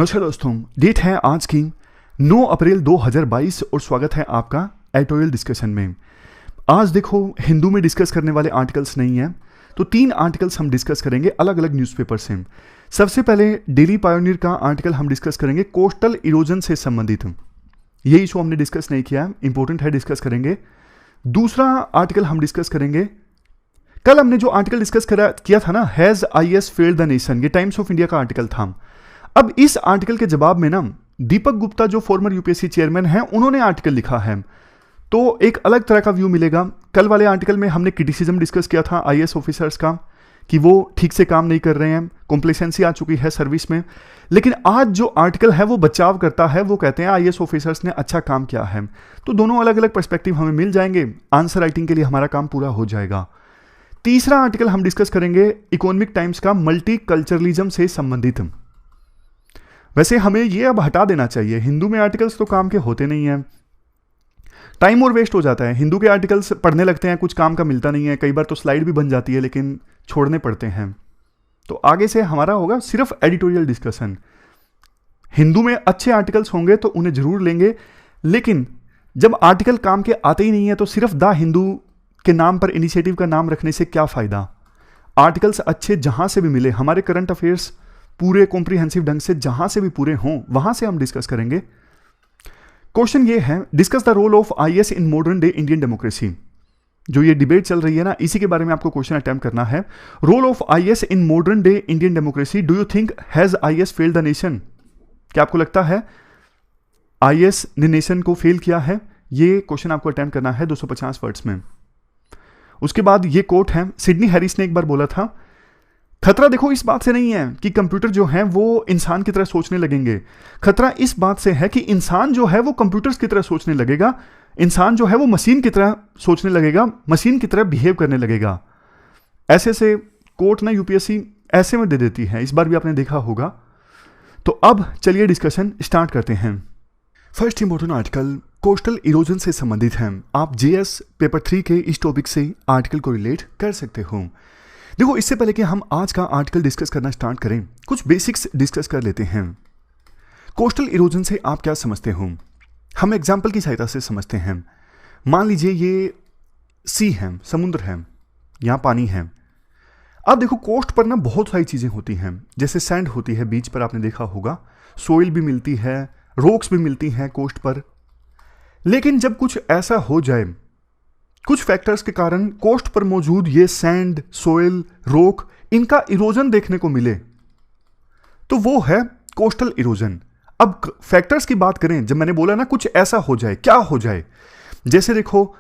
नमस्कार दोस्तों, डेट है आज की 9 अप्रैल 2022 और स्वागत है आपका एडिटोरियल डिस्कशन में। आज देखो, हिंदू में डिस्कस करने वाले आर्टिकल्स नहीं हैं, तो 3 आर्टिकल्स हम डिस्कस करेंगे अलग अलग न्यूज़पेपर से। सबसे पहले डेली पायोनियर का आर्टिकल हम डिस्कस करेंगे कोस्टल इरोजन से संबंधित। ये इशू हमने डिस्कस नहीं किया, इंपॉर्टेंट है, डिस्कस करेंगे। दूसरा आर्टिकल हम डिस्कस करेंगे, कल हमने जो आर्टिकल डिस्कस किया था ना, has IAS failed the nation, ये टाइम्स ऑफ इंडिया का आर्टिकल था। अब इस आर्टिकल के जवाब में ना दीपक गुप्ता जो फॉर्मर यूपीएससी चेयरमैन हैं, उन्होंने आर्टिकल लिखा है, तो एक अलग तरह का व्यू मिलेगा। कल वाले आर्टिकल में हमने क्रिटिसिज्म डिस्कस किया था IAS ऑफिसर्स का कि वो ठीक से काम नहीं कर रहे हैं, कॉम्प्लेसेंसी आ चुकी है सर्विस में। लेकिन आज जो आर्टिकल है वो बचाव करता है, वो कहते हैं IAS ऑफिसर्स ने अच्छा काम किया है। तो दोनों अलग अलग पर्सपेक्टिव हमें मिल जाएंगे, आंसर राइटिंग के लिए हमारा काम पूरा हो जाएगा। तीसरा आर्टिकल हम डिस्कस करेंगे इकोनॉमिक टाइम्स का मल्टी कल्चरलिज्म से संबंधित। वैसे हमें ये अब हटा देना चाहिए, हिंदू में आर्टिकल्स तो काम के होते नहीं हैं, टाइम और वेस्ट हो जाता है। हिंदू के आर्टिकल्स पढ़ने लगते हैं, कुछ काम का मिलता नहीं है, कई बार तो स्लाइड भी बन जाती है लेकिन छोड़ने पड़ते हैं। तो आगे से हमारा होगा सिर्फ एडिटोरियल डिस्कशन। हिंदू में अच्छे आर्टिकल्स होंगे तो उन्हें जरूर लेंगे, लेकिन जब आर्टिकल काम के आते ही नहीं है तो सिर्फ द हिंदू के नाम पर इनिशिएटिव का नाम रखने से क्या फायदा। आर्टिकल्स अच्छे जहां से भी मिले, हमारे करंट अफेयर्स पूरे कॉम्प्रिहेंसिव ढंग से जहां से भी पूरे हों, वहां से हम डिस्कस करेंगे। क्वेश्चन ये है, discuss the role of IAS in modern day Indian democracy. जो ये डिबेट चल रही है ना, इसी के बारे में आपको क्वेश्चन अटेम्प्ट करना है। Role of IAS in modern day Indian democracy, do you think has IAS failed the nation? क्या आपको लगता है IAS ने नेशन को फेल किया है? ये क्वेश्चन आपको अटेम्प्ट करना है 250 वर्ड्स में। उसके बाद ये कोट है, सिडनी हैरिस ने एक बार बोला था, खतरा देखो इस बात से नहीं है कि कंप्यूटर जो है वो इंसान की तरह सोचने लगेंगे, खतरा इस बात से है कि इंसान जो है वो कंप्यूटर्स की तरह सोचने लगेगा, इंसान जो है वो मशीन की तरह सोचने लगेगा, मशीन की तरह बिहेव करने लगेगा। ऐसे से कोर्ट ना यूपीएससी ऐसे में दे देती है, इस बार भी आपने देखा होगा। तो अब चलिए डिस्कशन स्टार्ट करते हैं। First important article coastal erosion से संबंधित है। आप JS पेपर 3 के इस टॉपिक से आर्टिकल को रिलेट कर सकते हो। देखो, इससे पहले कि हम आज का आर्टिकल डिस्कस करना स्टार्ट करें, कुछ बेसिक्स डिस्कस कर लेते हैं। कोस्टल इरोजन से आप क्या समझते हो? हम एग्जाम्पल की सहायता से समझते हैं। मान लीजिए ये सी है, समुद्र है, यहाँ पानी है। अब देखो, कोस्ट पर ना बहुत सारी चीज़ें होती हैं, जैसे सैंड होती है बीच पर, आपने देखा होगा, सोइल भी मिलती है, रॉक्स भी मिलती हैं कोस्ट पर। लेकिन जब कुछ ऐसा हो जाए, कुछ फैक्टर्स के कारण कोस्ट पर मौजूद ये सैंड, सोइल, रॉक, इनका इरोजन देखने को मिले, तो वो है कोस्टल इरोजन। अब फैक्टर्स की बात करें, जब मैंने बोला ना कुछ ऐसा हो जाए, क्या हो जाए, जैसे देखो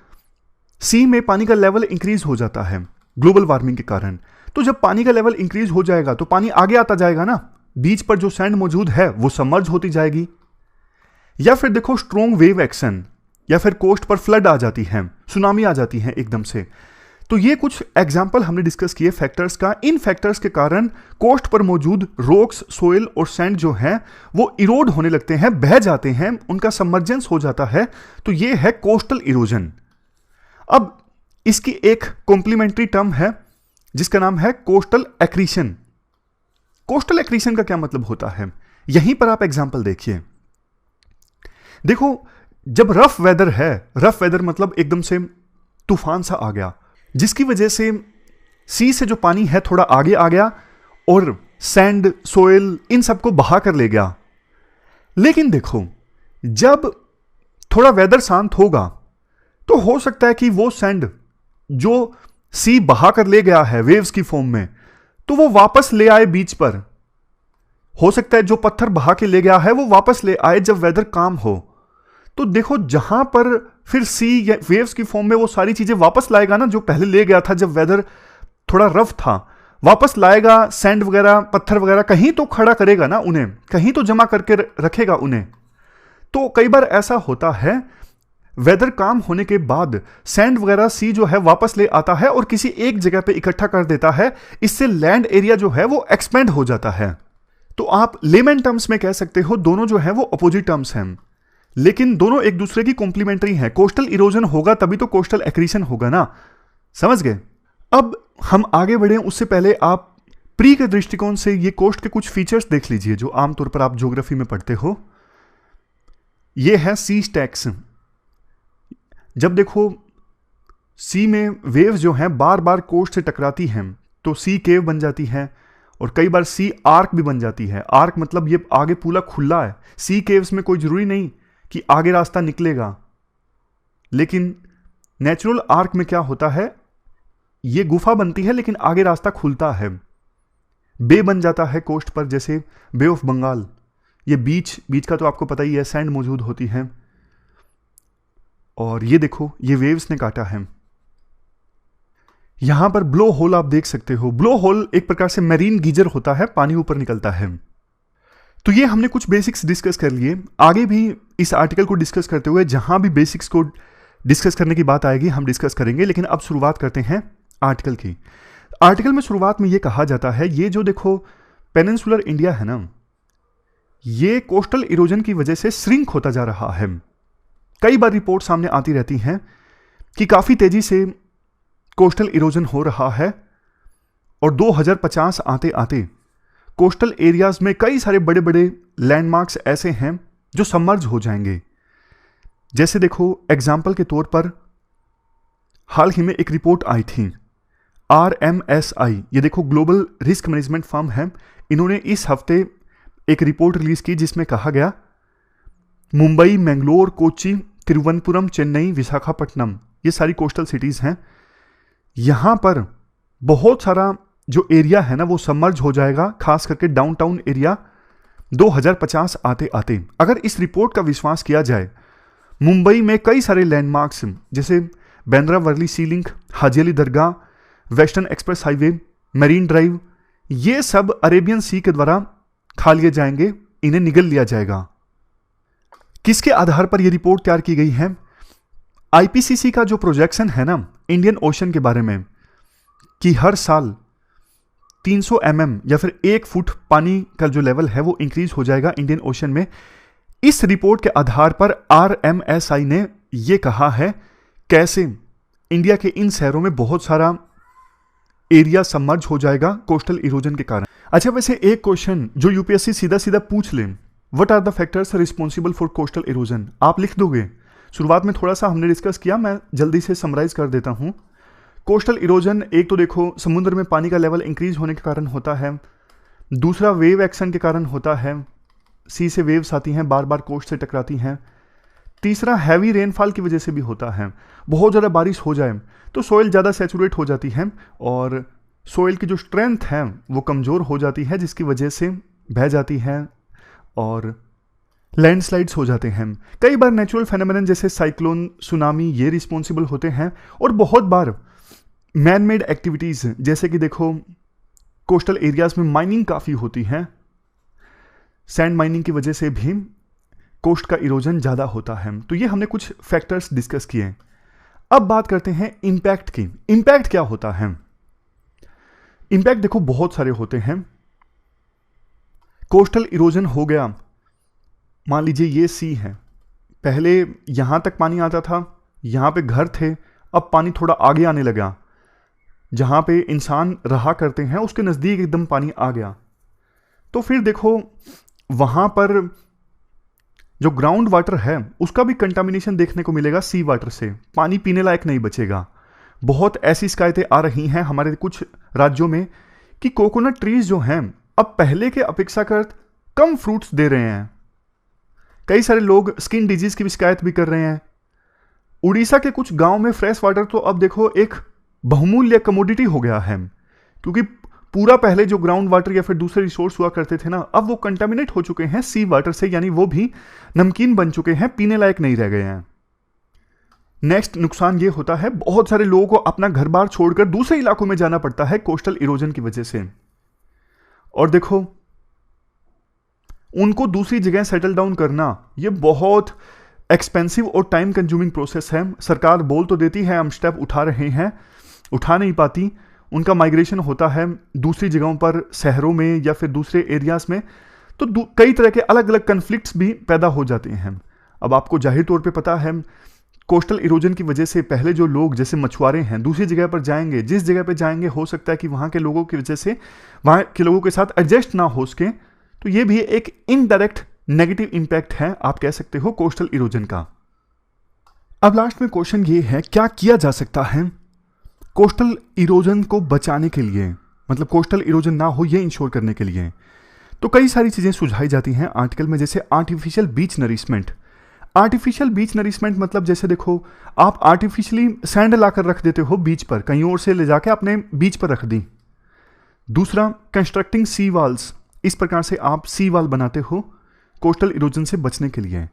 सी में पानी का लेवल इंक्रीज हो जाता है ग्लोबल वार्मिंग के कारण। तो जब पानी का लेवल इंक्रीज हो जाएगा तो पानी आगे आता जाएगा ना, बीच पर जो सैंड मौजूद है वो सबमर्ज होती जाएगी। या फिर देखो स्ट्रॉन्ग वेव एक्शन, या फिर कोस्ट पर फ्लड आ जाती है, सुनामी आ जाती है एकदम से। तो ये कुछ एग्जाम्पल हमने डिस्कस किए फैक्टर्स का। इन फैक्टर्स के कारण कोस्ट पर मौजूद रॉक्स, सोइल और सैंड जो है वो इरोड होने लगते हैं, बह जाते हैं, उनका सबमर्जेंस हो जाता है। तो ये है कोस्टल इरोजन। अब इसकी एक कॉम्प्लीमेंट्री टर्म है जिसका नाम है कोस्टल एक्रीशन। कोस्टल एक्रीशन का क्या मतलब होता है, यहीं पर आप एग्जाम्पल देखिए। देखो, जब रफ वेदर है, रफ वेदर मतलब एकदम से तूफान सा आ गया, जिसकी वजह से सी से जो पानी है थोड़ा आगे आ गया और सैंड, सोइल, इन सबको बहा कर ले गया। लेकिन देखो, जब थोड़ा वेदर शांत होगा तो हो सकता है कि वो सैंड जो सी बहा कर ले गया है वेव्स की फॉर्म में, तो वो वापस ले आए बीच पर। हो सकता है जो पत्थर बहा के ले गया है वो वापस ले आए जब वेदर काम हो। तो देखो, जहां पर फिर सी या वेव्स की फॉर्म में वो सारी चीजें वापस लाएगा ना, जो पहले ले गया था जब वेदर थोड़ा रफ था, वापस लाएगा सैंड वगैरह, पत्थर वगैरह, कहीं तो खड़ा करेगा ना उन्हें, कहीं तो जमा करके रखेगा उन्हें। तो कई बार ऐसा होता है, वेदर काम होने के बाद सैंड वगैरह सी जो है वापस ले आता है और किसी एक जगह पे इकट्ठा कर देता है। इससे लैंड एरिया जो है वो एक्सपेंड हो जाता है। तो आप लेमन टर्म्स में कह सकते हो दोनों जो है वो अपोजिट टर्म्स हैं, लेकिन दोनों एक दूसरे की कॉम्प्लीमेंट्री हैं। कोस्टल इरोजन होगा तभी तो कोस्टल एक्रीशन होगा ना, समझ गए? अब हम आगे बढ़े उससे पहले आप प्री के दृष्टिकोण से ये कोस्ट के कुछ फीचर्स देख लीजिए जो आमतौर पर आप ज्योग्राफी में पढ़ते हो। ये है सी स्टैक्स। जब देखो सी में वेव्स जो हैं बार बार कोस्ट से टकराती हैं तो सी केव बन जाती है, और कई बार सी आर्क भी बन जाती है। आर्क मतलब ये आगे पूरा खुला है। सी केव्स में कोई जरूरी नहीं कि आगे रास्ता निकलेगा, लेकिन नेचुरल आर्क में क्या होता है, ये गुफा बनती है लेकिन आगे रास्ता खुलता है। बे बन जाता है कोस्ट पर, जैसे बे ऑफ बंगाल। ये बीच का तो आपको पता ही है, सैंड मौजूद होती है। और ये देखो ये वेव्स ने काटा है। यहां पर ब्लो होल आप देख सकते हो। ब्लो होल एक प्रकार से मैरीन गीजर होता है, पानी ऊपर निकलता है। तो ये हमने कुछ बेसिक्स डिस्कस कर लिए। आगे भी इस आर्टिकल को डिस्कस करते हुए जहां भी बेसिक्स को डिस्कस करने की बात आएगी हम डिस्कस करेंगे, लेकिन अब शुरुआत करते हैं आर्टिकल की। आर्टिकल में शुरुआत में ये कहा जाता है, ये जो देखो पेनिनसुलर इंडिया है ना, ये कोस्टल इरोजन की वजह से श्रिंक होता जा रहा है। कई बार रिपोर्ट सामने आती रहती हैं कि काफी तेजी से कोस्टल इरोजन हो रहा है, और 2050 आते आते कोस्टल एरियाज में कई सारे बड़े बड़े लैंडमार्क्स ऐसे हैं जो सबमर्ज हो जाएंगे। जैसे देखो एग्जाम्पल के तौर पर हाल ही में एक रिपोर्ट आई थी RMSI, ये देखो ग्लोबल रिस्क मैनेजमेंट फर्म है। इन्होंने इस हफ्ते एक रिपोर्ट रिलीज की जिसमें कहा गया मुंबई, मैंगलोर, कोच्चि, तिरुवनंतपुरम, चेन्नई, विशाखापट्टनम, ये सारी कोस्टल सिटीज हैं। यहां पर बहुत सारा जो एरिया है ना वो सबमर्ज हो जाएगा, खास करके डाउनटाउन एरिया 2050 आते आते। अगर इस रिपोर्ट का विश्वास किया जाए, मुंबई में कई सारे लैंडमार्क्स जैसे Bandra Worli Sea Link, Haji Ali Dargah, Western Express Highway, Marine Drive, ये सब अरेबियन सी के द्वारा खा लिए जाएंगे, इन्हें निगल लिया जाएगा। किसके आधार पर यह रिपोर्ट तैयार की गई है? IPCC का जो प्रोजेक्शन है ना इंडियन ओशन के बारे में, कि हर साल 300 mm या फिर 1 फुट पानी का जो लेवल है वो इंक्रीज हो जाएगा इंडियन ओशन में। इस रिपोर्ट के आधार पर RMSI ने यह कहा है कैसे इंडिया के इन शहरों में बहुत सारा एरिया सबमर्ज हो जाएगा कोस्टल इरोजन के कारण। अच्छा, वैसे एक क्वेश्चन जो यूपीएससी सीधा सीधा पूछ ले, what are the factors responsible for coastal erosion, आप लिख दोगे? शुरुआत में थोड़ा सा हमने डिस्कस किया, मैं जल्दी से समराइज कर देता हूं। कोस्टल इरोजन एक तो देखो समुद्र में पानी का लेवल इंक्रीज होने के कारण होता है, दूसरा वेव एक्शन के कारण होता है, सी से वेव्स आती हैं बार बार कोस्ट से टकराती हैं, तीसरा हैवी रेनफॉल की वजह से भी होता है। बहुत ज़्यादा बारिश हो जाए तो सोइल ज़्यादा सैचुरेट हो जाती है और सोइल की जो स्ट्रेंथ है वो कमज़ोर हो जाती है, जिसकी वजह से बह जाती है और लैंडस्लाइड्स हो जाते हैं। कई बार नेचुरल फेनोमेनन जैसे साइक्लोन, सुनामी, ये रिस्पॉन्सिबल होते हैं, और बहुत बार मैन मेड एक्टिविटीज़ जैसे कि देखो कोस्टल एरियाज में माइनिंग काफ़ी होती है, सैंड माइनिंग की वजह से भी कोस्ट का इरोजन ज़्यादा होता है। तो ये हमने कुछ फैक्टर्स डिस्कस किए। अब बात करते हैं इम्पैक्ट की। इम्पैक्ट क्या होता है? इम्पैक्ट देखो बहुत सारे होते हैं। कोस्टल इरोजन हो गया, मान लीजिए ये सी है, पहले यहां तक पानी आता था, यहां पे घर थे, अब पानी थोड़ा आगे आने लगा, जहां पे इंसान रहा करते हैं उसके नज़दीक एकदम पानी आ गया। तो फिर देखो वहां पर जो ग्राउंड वाटर है उसका भी कंटामिनेशन देखने को मिलेगा सी वाटर से, पानी पीने लायक नहीं बचेगा। बहुत ऐसी शिकायतें आ रही हैं हमारे कुछ राज्यों में कि कोकोनट ट्रीज जो हैं अब पहले के अपेक्षाकृत कम फ्रूट्स दे रहे हैं। कई सारे लोग स्किन डिजीज की भी शिकायत भी कर रहे हैं। उड़ीसा के कुछ गांव में फ्रेश वाटर तो अब देखो एक बहुमूल्य कमोडिटी हो गया है, क्योंकि पूरा पहले जो ग्राउंड वाटर या फिर दूसरे रिसोर्स हुआ करते थे ना, अब वो कंटामिनेट हो चुके हैं सी वाटर से, यानी वो भी नमकीन बन चुके हैं, पीने लायक नहीं रह गए हैं। नेक्स्ट नुकसान ये होता है, बहुत सारे लोगों को अपना घर बार छोड़कर दूसरे इलाकों में जाना पड़ता है कोस्टल इरोजन की वजह से, और देखो उनको दूसरी जगह सेटल डाउन करना ये बहुत एक्सपेंसिव और टाइम कंज्यूमिंग प्रोसेस है। सरकार बोल तो देती है हम स्टेप उठा रहे हैं, उठा नहीं पाती। उनका माइग्रेशन होता है दूसरी जगहों पर, शहरों में या फिर दूसरे एरियाज में, तो कई तरह के अलग अलग कन्फ्लिक्ट्स भी पैदा हो जाते हैं। अब आपको जाहिर तौर पे पता है कोस्टल इरोजन की वजह से पहले जो लोग जैसे मछुआरे हैं दूसरी जगह पर जाएंगे, जिस जगह पर जाएंगे हो सकता है कि वहाँ के लोगों की वजह से वहाँ के लोगों के साथ एडजस्ट ना हो सके, तो ये भी एक इनडायरेक्ट नेगेटिव इंपैक्ट है, आप कह सकते हो, कोस्टल इरोजन का। अब लास्ट में क्वेश्चन ये है, क्या किया जा सकता है कोस्टल इरोजन को बचाने के लिए, मतलब कोस्टल इरोजन ना हो ये इंश्योर करने के लिए। तो कई सारी चीज़ें सुझाई जाती हैं आर्टिकल में, जैसे artificial beach nourishment. Artificial beach nourishment मतलब जैसे देखो, आप आर्टिफिशियली सैंड लाकर रख देते हो बीच पर, कहीं और से ले जाके अपने बीच पर रख दी। दूसरा, कंस्ट्रक्टिंग सी वॉल्स, इस प्रकार से आप सी वॉल बनाते हो कोस्टल इरोजन से बचने के लिए।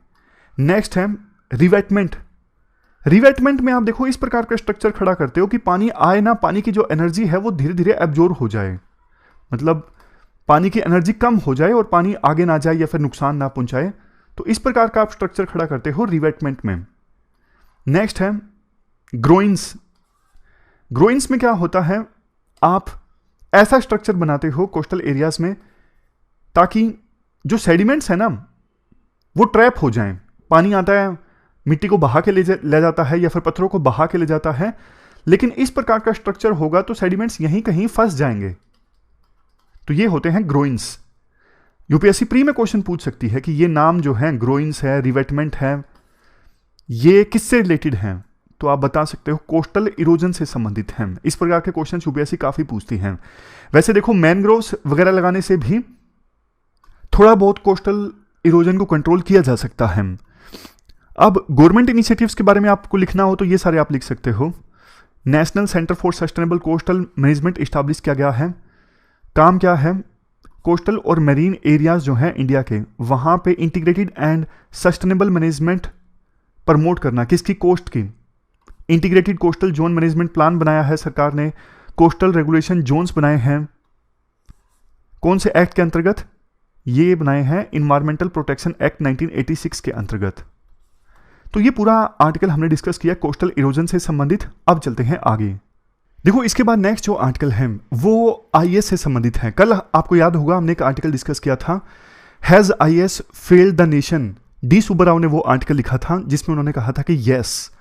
नेक्स्ट है रिवेटमेंट। रिवेटमेंट में आप देखो इस प्रकार का स्ट्रक्चर खड़ा करते हो कि पानी आए ना, पानी की जो एनर्जी है वो धीरे धीरे एब्जॉर्ब हो जाए, मतलब पानी की एनर्जी कम हो जाए और पानी आगे ना जाए या फिर नुकसान ना पहुंचाए। तो इस प्रकार का आप स्ट्रक्चर खड़ा करते हो रिवेटमेंट में। नेक्स्ट है ग्रोइंस। ग्रोइंस में क्या होता है, आप ऐसा स्ट्रक्चर बनाते हो कोस्टल एरियाज में ताकि जो सेडिमेंट्स है ना वो ट्रैप हो जाएं। पानी आता है, मिट्टी को बहा के ले जाता है या फिर पत्थरों को बहा के ले जाता है, लेकिन इस प्रकार का स्ट्रक्चर होगा तो सेडिमेंट्स यहीं कहीं फंस जाएंगे। तो ये होते हैं ग्रोइंस। यूपीएससी प्री में क्वेश्चन पूछ सकती है कि ये नाम जो है ग्रोइंस है, रिवेटमेंट है, ये किससे रिलेटेड हैं, तो आप बता सकते हो कोस्टल इरोजन से संबंधित हैं। इस प्रकार के क्वेश्चन यूपीएससी काफी पूछती हैं। वैसे देखो मैनग्रोव्स वगैरह लगाने से भी थोड़ा बहुत कोस्टल इरोजन को कंट्रोल किया जा सकता है। अब गवर्नमेंट इनिशिएटिव्स के बारे में आपको लिखना हो तो ये सारे आप लिख सकते हो। National centre for sustainable coastal management establish किया गया है। काम क्या है, कोस्टल और मेरीन एरियाज जो हैं इंडिया के, वहाँ पे integrated and sustainable management promote करना। किसकी, कोस्ट की। Integrated coastal zone management plan बनाया है सरकार ने, कोस्टल रेगुलेशन जोन्स बनाए हैं। कौन से एक्ट के अंतर्गत, ये बनाए हैं इन्वायरमेंटल प्रोटेक्शन एक्ट 1986 के अंतर्गत। तो ये पूरा आर्टिकल हमने डिस्कस किया कोस्टल इरोजन से संबंधित। अब चलते हैं आगे। देखो इसके बाद नेक्स्ट जो आर्टिकल है वो आईएएस से संबंधित है। कल आपको याद होगा हमने एक आर्टिकल डिस्कस किया था, has IAS failed the nation. D Subbarao ने वो आर्टिकल लिखा था जिसमें उन्होंने कहा था कि यस।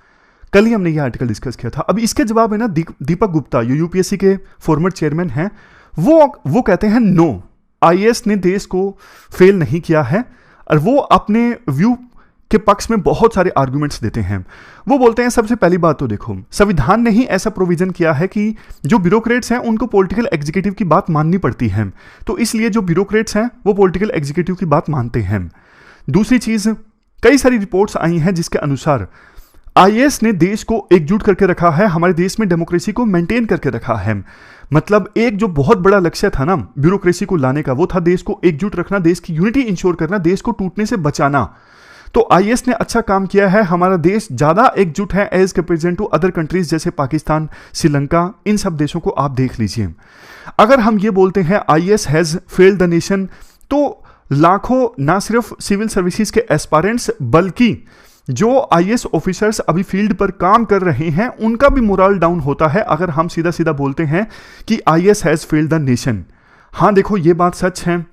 कल ही हमने ये आर्टिकल डिस्कस किया था। अब इसके जवाब है ना दीपक गुप्ता, जो यूपीएससी के फॉर्मर चेयरमैन हैं, वो कहते हैं नो, आईएएस ने देश को फेल नहीं किया है। और वो अपने व्यू के पक्ष में बहुत सारे आर्गुमेंट्स देते हैं। वो बोलते हैं सबसे पहली बात तो देखो, संविधान ने ही ऐसा प्रोविजन किया है कि जो ब्यूरोक्रेट्स हैं उनको पॉलिटिकल एग्जीक्यूटिव की बात माननी पड़ती है, तो इसलिए जो ब्यूरोक्रेट्स हैं वो पॉलिटिकल एग्जीक्यूटिव की बात मानते हैं। दूसरी चीज, कई सारी रिपोर्ट्स आई हैं जिसके अनुसार आईएएस ने देश को एकजुट करके रखा है, हमारे देश में डेमोक्रेसी को मेंटेन करके रखा है। मतलब एक जो बहुत बड़ा लक्ष्य था ना ब्यूरोक्रेसी को लाने का, वो था देश को एकजुट रखना, देश की यूनिटी इंश्योर करना, देश को टूटने से बचाना। तो आईएएस ने अच्छा काम किया है, हमारा देश ज्यादा एकजुट है as comparison to other countries जैसे पाकिस्तान, श्रीलंका, इन सब देशों को आप देख लीजिए। अगर हम ये बोलते हैं IAS has failed the nation, तो लाखों ना सिर्फ सिविल सर्विसेज के एस्पायरेंट्स बल्कि जो आईएएस ऑफिसर्स अभी फील्ड पर काम कर रहे हैं उनका भी मोरल डाउन होता है अगर हम सीधा सीधा बोलते हैं कि IAS has failed the nation. हाँ देखो ये बात सच है,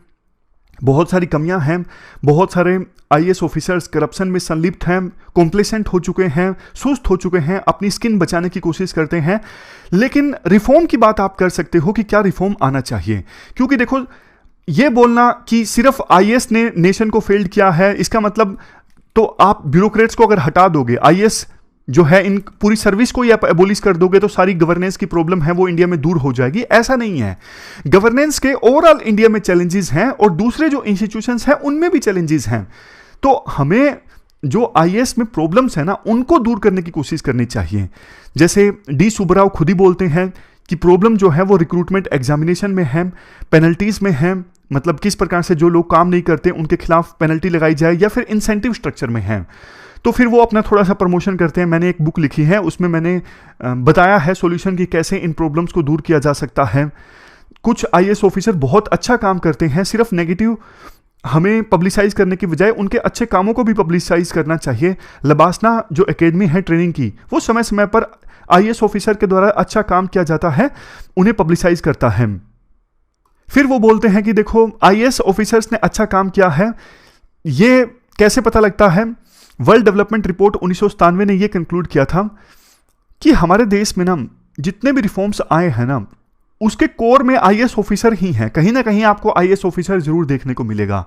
बहुत सारी कमियां हैं, बहुत सारे आईएएस ऑफिसर्स करप्शन में संलिप्त हैं, कॉम्प्लेसेंट हो चुके हैं, सुस्त हो चुके हैं, अपनी स्किन बचाने की कोशिश करते हैं। लेकिन रिफॉर्म की बात आप कर सकते हो कि क्या रिफॉर्म आना चाहिए, क्योंकि देखो ये बोलना कि सिर्फ आईएएस ने नेशन को फेल्ड किया है, इसका मतलब तो आप ब्यूरोक्रेट्स को अगर हटा दोगे, आईएएस जो है इन पूरी सर्विस को या एबोलिश कर दोगे तो सारी गवर्नेंस की प्रॉब्लम है वो इंडिया में दूर हो जाएगी। ऐसा नहीं है, गवर्नेंस के ओवरऑल इंडिया में चैलेंजेस हैं और दूसरे जो इंस्टीट्यूशंस हैं उनमें भी चैलेंजेस हैं। तो हमें जो आईएएस में प्रॉब्लम्स है ना उनको दूर करने की कोशिश करनी चाहिए। जैसे डी सुब्बाराव खुद ही बोलते हैं कि प्रॉब्लम जो है वो रिक्रूटमेंट एग्जामिनेशन में है, पेनल्टीज में है, मतलब किस प्रकार से जो लोग काम नहीं करते उनके खिलाफ पेनल्टी लगाई जाए, या फिर इंसेंटिव स्ट्रक्चर में है। तो फिर वो अपना थोड़ा सा प्रमोशन करते हैं। मैंने एक बुक लिखी है उसमें मैंने बताया है सॉल्यूशन कि कैसे इन प्रॉब्लम्स को दूर किया जा सकता है। कुछ आईएएस ऑफिसर बहुत अच्छा काम करते हैं, सिर्फ नेगेटिव हमें पब्लिसाइज करने की बजाय उनके अच्छे कामों को भी पब्लिसाइज करना चाहिए। लबासना जो एकेडमी है ट्रेनिंग की, वो समय समय पर आईएएस ऑफिसर के द्वारा अच्छा काम किया जाता है उन्हें पब्लिसाइज करता है। फिर वो बोलते हैं कि देखो आईएएस ऑफिसर्स ने अच्छा काम किया है, ये कैसे पता लगता है वर्ल्ड डेवलपमेंट रिपोर्ट 1997 ने यह कंक्लूड किया था कि हमारे देश में ना जितने भी रिफॉर्म्स आए हैं ना, उसके कोर में आईएएस ऑफिसर ही हैं। कहीं ना कहीं आपको आईएएस ऑफिसर जरूर देखने को मिलेगा।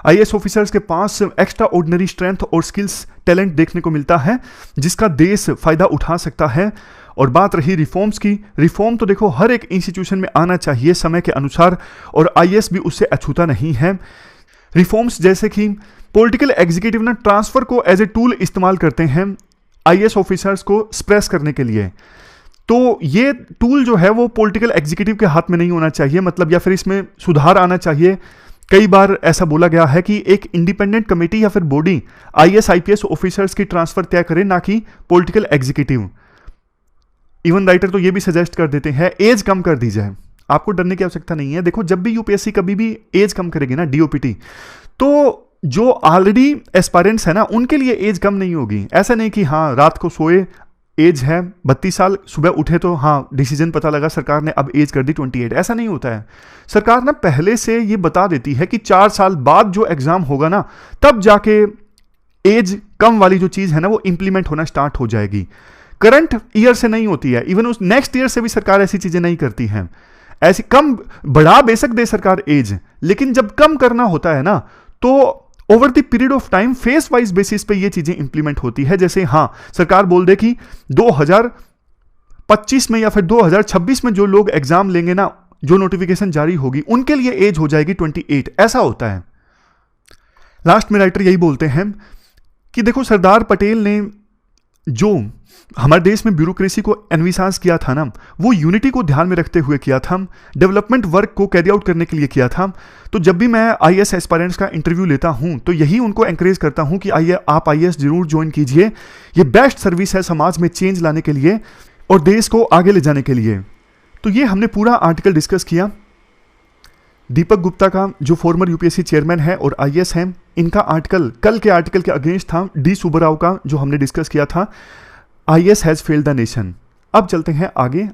आईएएस ऑफिसर्स के पास एक्स्ट्रा ऑर्डिनरी स्ट्रेंथ और स्किल्स, टैलेंट देखने को मिलता है जिसका देश फायदा उठा सकता है। और बात रही रिफॉर्म्स की, रिफॉर्म तो देखो हर एक इंस्टीट्यूशन में आना चाहिए समय के अनुसार, और आईएएस भी उससे अछूता नहीं है। रिफॉर्म्स जैसे कि पॉलिटिकल एग्जीक्यूटिव ना ट्रांसफर को एज ए टूल इस्तेमाल करते हैं आईएएस ऑफिसर्स को स्प्रेस करने के लिए। तो ये टूल जो है वो पॉलिटिकल एग्जीक्यूटिव के हाथ में नहीं होना चाहिए, मतलब या फिर इसमें सुधार आना चाहिए। कई बार ऐसा बोला गया है कि एक इंडिपेंडेंट कमेटी या फिर बॉडी आईएएस आईपीएस ऑफिसर्स की ट्रांसफर तय करे, ना कि पॉलिटिकल एग्जीक्यूटिव। इवन राइटर तो ये भी सजेस्ट कर देते हैं एज कम कर दी जाए। आपको डरने की आवश्यकता नहीं है। देखो जब भी यूपीएससी कभी भी एज कम करेगी ना, डीओपीटी, तो जो ऑलरेडी एस्पायरेंट्स है ना उनके लिए एज कम नहीं होगी। ऐसा नहीं कि हाँ रात को सोए एज है 32 साल, सुबह उठे तो हाँ डिसीजन पता लगा सरकार ने अब एज कर दी 28। ऐसा नहीं होता है। सरकार ना पहले से ये बता देती है कि 4 साल बाद जो एग्जाम होगा ना, तब जाके एज कम वाली जो चीज है ना वो इंप्लीमेंट होना स्टार्ट हो जाएगी। करंट ईयर से नहीं होती है, इवन उस नेक्स्ट ईयर से भी सरकार ऐसी चीजें नहीं करती है। ऐसी कम बढ़ा बेशक दे सरकार एज, लेकिन जब कम करना होता है ना तो over the period of time face wise basis पे ये चीजें इंप्लीमेंट होती है। जैसे हाँ सरकार बोल दे कि 2025 में या फिर 2026 में जो लोग एग्जाम लेंगे ना, जो नोटिफिकेशन जारी होगी उनके लिए एज हो जाएगी 28। ऐसा होता है। लास्ट में राइटर यही बोलते हैं कि देखो सरदार पटेल ने जो हमारे देश में ब्यूरोक्रेसी को एनविसाज किया था ना, वो यूनिटी को ध्यान में रखते हुए किया था, डेवलपमेंट वर्क को कैरी आउट करने के लिए किया था। तो जब भी मैं आईएएस एस्पायरेंट्स का इंटरव्यू लेता हूं तो यही उनको एंकरेज करता हूं कि आइए आप आईएएस जरूर ज्वाइन कीजिए। ये बेस्ट सर्विस है समाज में चेंज लाने के लिए और देश को आगे ले जाने के लिए। तो ये हमने पूरा आर्टिकल डिस्कस किया। दीपक गुप्ता का जो फॉर्मर यूपीएससी चेयरमैन है और आईएएस हैं, इनका आर्टिकल कल के आर्टिकल के अगेंस्ट था डी सुब्बाराव का, जो हमने डिस्कस किया था, IAS has failed the nation. अब चलते हैं आगे।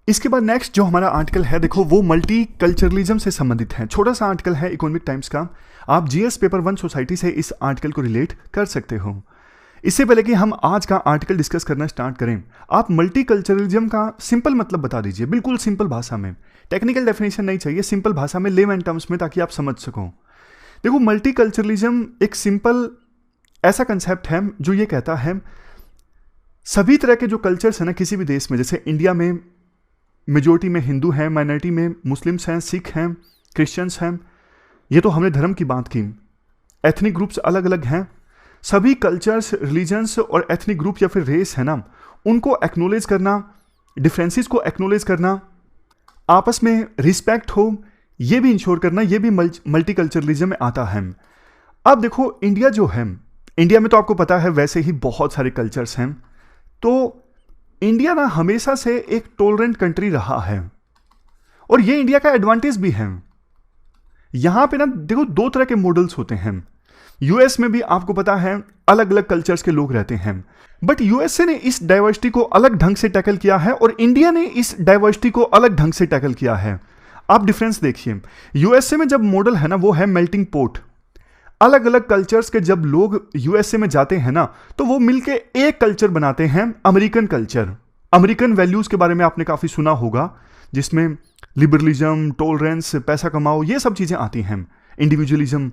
इसके बाद नेक्स्ट जो हमारा आर्टिकल है देखो वो मल्टी कल्चरलिज्म से संबंधित है। छोटा सा आर्टिकल है इकोनॉमिक टाइम्स का। आप जीएस पेपर 1 सोसाइटी से इस आर्टिकल को रिलेट कर सकते हो। इससे पहले कि हम आज का आर्टिकल डिस्कस करना स्टार्ट करें, आप मल्टी कल्चरलिज्म का सिंपल मतलब बता दीजिए, बिल्कुल सिंपल भाषा में। टेक्निकल डेफिनेशन नहीं चाहिए, सिंपल भाषा में, लेमैन टर्म्स में, ताकि आप समझ सको। देखो मल्टी कल्चरलिज्म एक सिंपल ऐसा कंसेप्ट है जो ये कहता है सभी तरह के जो कल्चर्स हैं ना किसी भी देश में, जैसे इंडिया में मेजोरिटी में हिंदू हैं, माइनॉरिटी में मुस्लिम्स हैं, सिख हैं, क्रिश्चियंस हैं, ये तो हमने धर्म की बात की। एथनिक ग्रुप्स अलग अलग हैं। सभी कल्चर्स, रिलीजन्स और एथनिक ग्रुप या फिर रेस है ना, उनको एक्नोलेज करना, डिफरेंसेस को एक्नोलेज करना, आपस में रिस्पेक्ट हो, ये भी इंश्योर करना, ये भी मल्टी कल्चरलिज्म में आता है। अब देखो इंडिया जो है, इंडिया में तो आपको पता है वैसे ही बहुत सारे कल्चर्स हैं। तो इंडिया ना हमेशा से एक टॉलरेंट कंट्री रहा है और ये इंडिया का एडवांटेज भी है। यहां पे ना देखो 2 तरह के मॉडल्स होते हैं। यूएस में भी आपको पता है अलग अलग कल्चर्स के लोग रहते हैं, बट यूएसए ने इस डाइवर्सिटी को अलग ढंग से टैकल किया है और इंडिया ने इस डाइवर्सिटी को अलग ढंग से टैकल किया है। आप डिफरेंस देखिए, यूएसए में जब मॉडल है ना वो है मेल्टिंग पोट। अलग अलग कल्चर्स के जब लोग यूएसए में जाते हैं ना तो वो मिलके एक कल्चर बनाते हैं, अमेरिकन कल्चर। अमेरिकन वैल्यूज के बारे में आपने काफी सुना होगा, जिसमें लिबरलिज्म, टॉलरेंस, पैसा कमाओ, ये सब चीजें आती हैं, इंडिविजुअलिज्म।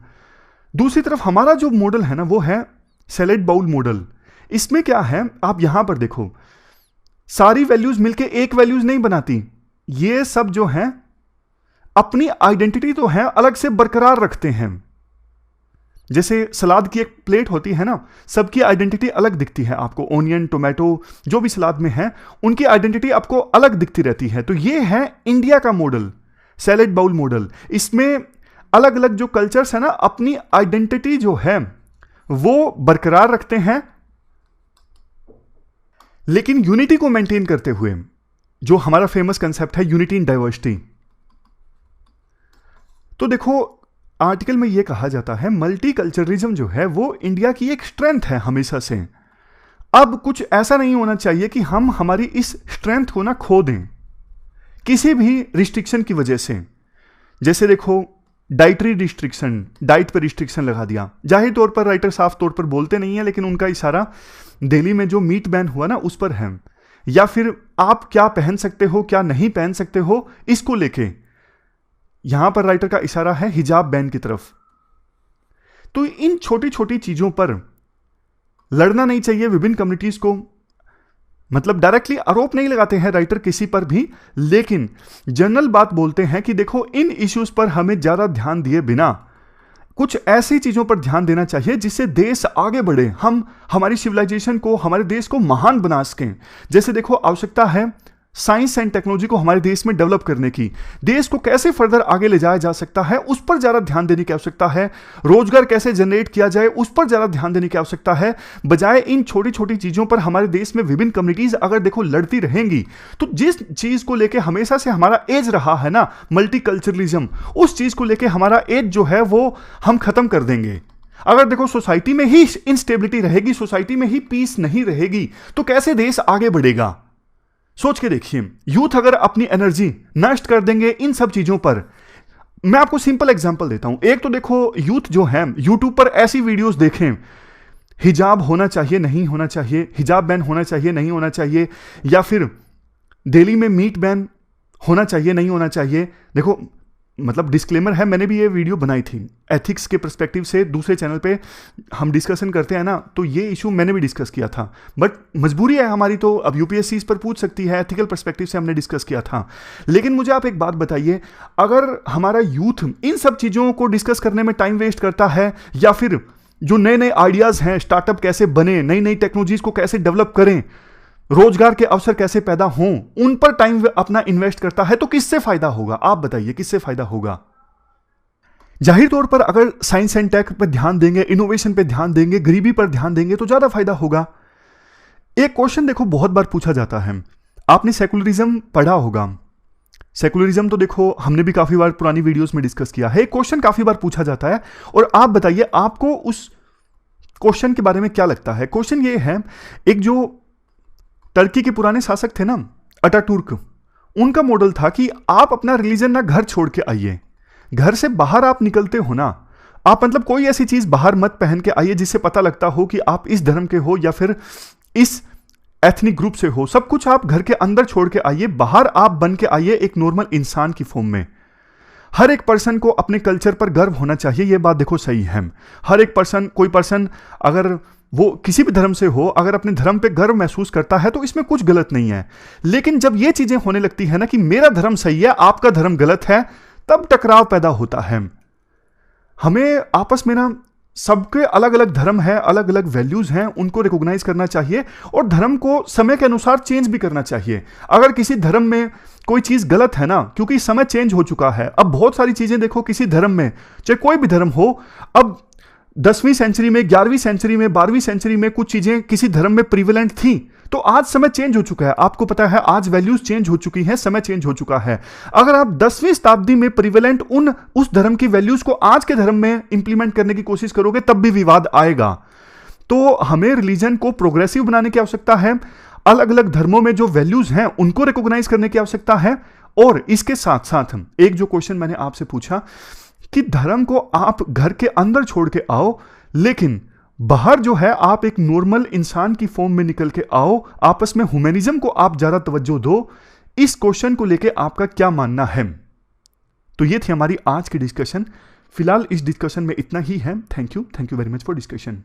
दूसरी तरफ हमारा जो मॉडल है ना वो है सैलेड बाउल मॉडल। इसमें क्या है, आप यहां पर देखो, सारी वैल्यूज मिलके एक वैल्यूज नहीं बनाती। ये सब जो है अपनी आइडेंटिटी तो है अलग से बरकरार रखते हैं। जैसे सलाद की एक प्लेट होती है ना, सबकी आइडेंटिटी अलग दिखती है आपको। ओनियन, टोमेटो, जो भी सलाद में है उनकी आइडेंटिटी आपको अलग दिखती रहती है। तो ये है इंडिया का मॉडल, सैलेड बाउल मॉडल। इसमें अलग अलग जो कल्चर्स है ना अपनी आइडेंटिटी जो है वो बरकरार रखते हैं, लेकिन यूनिटी को मेंटेन करते हुए, जो हमारा फेमस कंसेप्ट है यूनिटी इन डाइवर्सिटी। तो देखो आर्टिकल में यह कहा जाता है मल्टी कल्चरलिज्म जो है वो इंडिया की एक स्ट्रेंथ है हमेशा से। अब कुछ ऐसा नहीं होना चाहिए कि हम हमारी इस स्ट्रेंथ को ना खो दें किसी भी रिस्ट्रिक्शन की वजह से। जैसे देखो डाइटरी रिस्ट्रिक्शन, डाइट पर रिस्ट्रिक्शन लगा दिया। जाहिर तौर पर राइटर साफ तौर पर बोलते नहीं है, लेकिन उनका इशारा दिल्ली में जो मीट बैन हुआ ना उस पर है। या फिर आप क्या पहन सकते हो क्या नहीं पहन सकते हो, इसको लेके यहां पर राइटर का इशारा है हिजाब बैन की तरफ। तो इन छोटी छोटी चीजों पर लड़ना नहीं चाहिए विभिन्न कम्युनिटीज को, मतलब डायरेक्टली आरोप नहीं लगाते हैं राइटर किसी पर भी, लेकिन जनरल बात बोलते हैं कि देखो इन इश्यूज पर हमें ज्यादा ध्यान दिए बिना कुछ ऐसी चीजों पर ध्यान देना चाहिए जिससे देश आगे बढ़े, हम हमारी सिविलाइजेशन को, हमारे देश को महान बना सकें। जैसे देखो आवश्यकता है साइंस एंड टेक्नोलॉजी को हमारे देश में डेवलप करने की, देश को कैसे फर्दर आगे ले जाया जा सकता है उस पर ज्यादा ध्यान देने की आवश्यकता है, रोजगार कैसे जनरेट किया जाए उस पर ज्यादा ध्यान देने की आवश्यकता है। बजाय इन छोटी छोटी चीजों पर हमारे देश में विभिन्न कम्युनिटीज अगर देखो लड़ती रहेंगी, तो जिस चीज को लेकर हमेशा से हमारा एज रहा है ना मल्टीकल्चरलिज्म, उस चीज को लेकर हमारा एज जो है वो हम खत्म कर देंगे। अगर देखो सोसाइटी में ही इंस्टेबिलिटी रहेगी, सोसाइटी में ही पीस नहीं रहेगी, तो कैसे देश आगे बढ़ेगा? सोच के देखिए, यूथ अगर अपनी एनर्जी नष्ट कर देंगे इन सब चीजों पर। मैं आपको सिंपल एग्जांपल देता हूं। एक तो देखो यूथ जो है यूट्यूब पर ऐसी वीडियोस देखें, हिजाब होना चाहिए नहीं होना चाहिए, हिजाब बैन होना चाहिए नहीं होना चाहिए, या फिर दिल्ली में मीट बैन होना चाहिए नहीं होना चाहिए। देखो मतलब डिस्क्लेमर है, मैंने भी ये वीडियो बनाई थी एथिक्स के पर्सपेक्टिव से, दूसरे चैनल पे हम डिस्कशन करते हैं ना, तो ये इशू मैंने भी डिस्कस किया था, बट मजबूरी है हमारी, तो अब यूपीएससी इस पर पूछ सकती है, एथिकल पर्सपेक्टिव से हमने डिस्कस किया था। लेकिन मुझे आप एक बात बताइए, अगर हमारा यूथ इन सब चीज़ों को डिस्कस करने में टाइम वेस्ट करता है, या फिर जो नए नए आइडियाज़ हैं, स्टार्टअप कैसे बने, नई नई टेक्नोलॉजीज को कैसे डेवलप करें, रोजगार के अवसर कैसे पैदा हों, उन पर टाइम अपना इन्वेस्ट करता है, तो किससे फायदा होगा? आप बताइए किससे फायदा होगा? जाहिर तौर पर अगर साइंस एंड टेक पर ध्यान देंगे, इनोवेशन पर ध्यान देंगे, गरीबी पर ध्यान देंगे, तो ज्यादा फायदा होगा। एक क्वेश्चन देखो बहुत बार पूछा जाता है, आपने सेकुलरिज्म पढ़ा होगा। सेकुलरिज्म तो देखो हमने भी काफी बार पुरानी वीडियोस में डिस्कस किया है। एक क्वेश्चन काफी बार पूछा जाता है, और आप बताइए आपको उस क्वेश्चन के बारे में क्या लगता है। क्वेश्चन ये है, एक जो टर्की के पुराने शासक थे ना अटातुर्क, उनका मॉडल था कि आप अपना रिलीजन ना घर छोड़ के आइए, घर से बाहर आप निकलते हो ना, आप मतलब कोई ऐसी चीज बाहर मत पहन के आइए जिससे पता लगता हो कि आप इस धर्म के हो या फिर इस एथनिक ग्रुप से हो। सब कुछ आप घर के अंदर छोड़ के आइए, बाहर आप बन के आइए एक नॉर्मल इंसान की फॉर्म में। हर एक पर्सन को अपने कल्चर पर गर्व होना चाहिए, यह बात देखो सही है। हर एक पर्सन, कोई पर्सन अगर वो किसी भी धर्म से हो, अगर अपने धर्म पे गर्व महसूस करता है तो इसमें कुछ गलत नहीं है। लेकिन जब ये चीजें होने लगती है ना कि मेरा धर्म सही है आपका धर्म गलत है, तब टकराव पैदा होता है। हमें आपस में ना, सबके अलग अलग धर्म है, अलग अलग वैल्यूज हैं, उनको रिकॉग्नाइज करना चाहिए, और धर्म को समय के अनुसार चेंज भी करना चाहिए। अगर किसी धर्म में कोई चीज गलत है ना, क्योंकि समय चेंज हो चुका है, अब बहुत सारी चीजें देखो किसी धर्म में, चाहे कोई भी धर्म हो, अब 10वीं सेंचुरी में, 11वीं सेंचुरी में, 12वीं सेंचुरी में कुछ चीजें किसी धर्म में प्रिवेलेंट थी, तो आज समय चेंज हो चुका है। आपको पता है आज वैल्यूज चेंज हो चुकी हैं, समय चेंज हो चुका है। अगर आप 10वीं शताब्दी में प्रिवेलेंट उस धर्म की वैल्यूज को आज के धर्म में इंप्लीमेंट करने की कोशिश करोगे, तब भी विवाद आएगा। तो हमें रिलीजन को प्रोग्रेसिव बनाने की आवश्यकता है, अलग अलग धर्मों में जो वैल्यूज हैं उनको रिकॉग्नाइज करने की आवश्यकता है। और इसके साथ साथ एक जो क्वेश्चन मैंने आपसे पूछा कि धर्म को आप घर के अंदर छोड़ के आओ, लेकिन बाहर जो है आप एक नॉर्मल इंसान की फॉर्म में निकल के आओ, आपस में ह्यूमैनिज्म को आप ज्यादा तवज्जो दो। इस क्वेश्चन को लेके आपका क्या मानना है? तो ये थी हमारी आज की डिस्कशन। फिलहाल इस डिस्कशन में इतना ही है। Thank you very much for discussion.